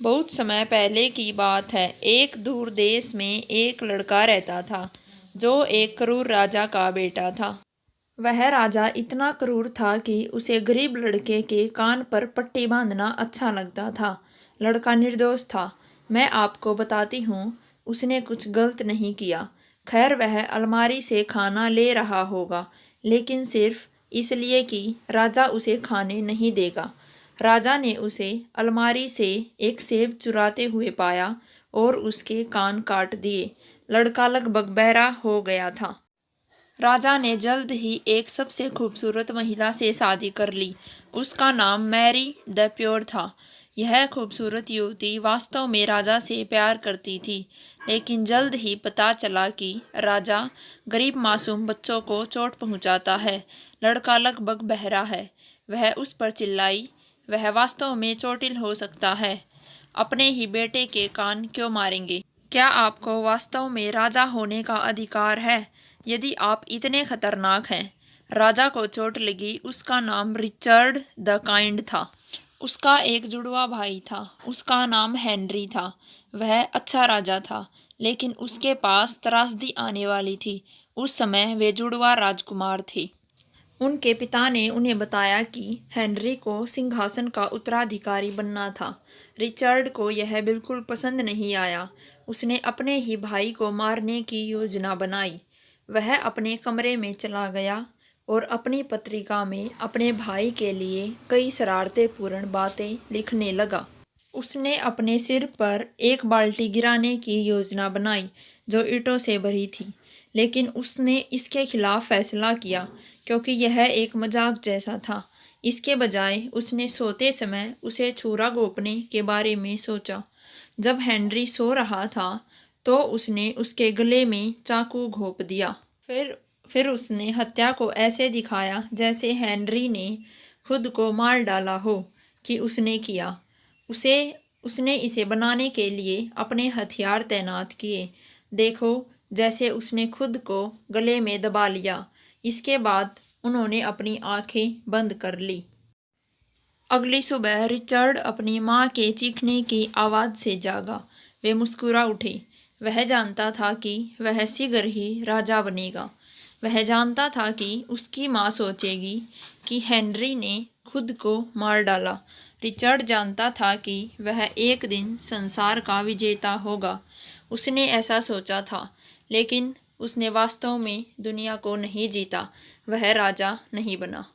बहुत समय पहले की बात है। एक दूर देश में एक लड़का रहता था जो एक क्रूर राजा का बेटा था। वह राजा इतना क्रूर था कि उसे गरीब लड़के के कान पर पट्टी बांधना अच्छा लगता था। लड़का निर्दोष था। मैं आपको बताती हूँ, उसने कुछ गलत नहीं किया। खैर, वह अलमारी से खाना ले रहा होगा, लेकिन सिर्फ इसलिए कि राजा उसे खाने नहीं देगा। राजा ने उसे अलमारी से एक सेब चुराते हुए पाया और उसके कान काट दिए। लड़का लगभग बहरा हो गया था। राजा ने जल्द ही एक सबसे खूबसूरत महिला से शादी कर ली। उसका नाम मैरी द प्योर था। यह खूबसूरत युवती वास्तव में राजा से प्यार करती थी, लेकिन जल्द ही पता चला कि राजा गरीब मासूम बच्चों को चोट पहुंचाता है। लड़का लगभग बहरा है। वह उस पर चिल्लाई, वह वास्तव में चोटिल हो सकता है। अपने ही बेटे के कान क्यों मारेंगे? क्या आपको वास्तव में राजा होने का अधिकार है? यदि आप इतने खतरनाक हैं। राजा को चोट लगी। उसका नाम रिचर्ड द काइंड था। उसका एक जुड़वा भाई था। उसका नाम हेनरी था। वह अच्छा राजा था, लेकिन उसके पास त्रासदी आने वाली थी। उस समय वे जुड़वा राजकुमार थे। उनके पिता ने उन्हें बताया कि हेनरी को सिंहासन का उत्तराधिकारी बनना था। रिचर्ड को यह बिल्कुल पसंद नहीं आया। उसने अपने ही भाई को मारने की योजना बनाई। वह अपने कमरे में चला गया और अपनी पत्रिका में अपने भाई के लिए कई शरारतेपूर्ण बातें लिखने लगा। उसने अपने सिर पर एक बाल्टी गिराने की योजना बनाई जो ईंटों से भरी थी, लेकिन उसने इसके खिलाफ फैसला किया क्योंकि यह एक मजाक जैसा था। इसके बजाय उसने सोते समय उसे छुरा घोंपने के बारे में सोचा। जब हेनरी सो रहा था तो उसने उसके गले में चाकू घोंप दिया। फिर उसने हत्या को ऐसे दिखाया जैसे हेनरी ने खुद को मार डाला हो कि उसने किया। उसने इसे बनाने के लिए अपने हथियार तैनात किए। देखो, जैसे उसने खुद को गले में दबा लिया। इसके बाद उन्होंने अपनी आंखें बंद कर ली। अगली सुबह रिचर्ड अपनी माँ के चीखने की आवाज़ से जागा। वे मुस्कुरा उठे। वह जानता था कि वह शीघ्र ही राजा बनेगा। वह जानता था कि उसकी माँ सोचेगी कि हेनरी ने खुद को मार डाला। रिचर्ड जानता था कि वह एक दिन संसार का विजेता होगा। उसने ऐसा सोचा था, लेकिन उसने वास्तव में दुनिया को नहीं जीता। वह राजा नहीं बना।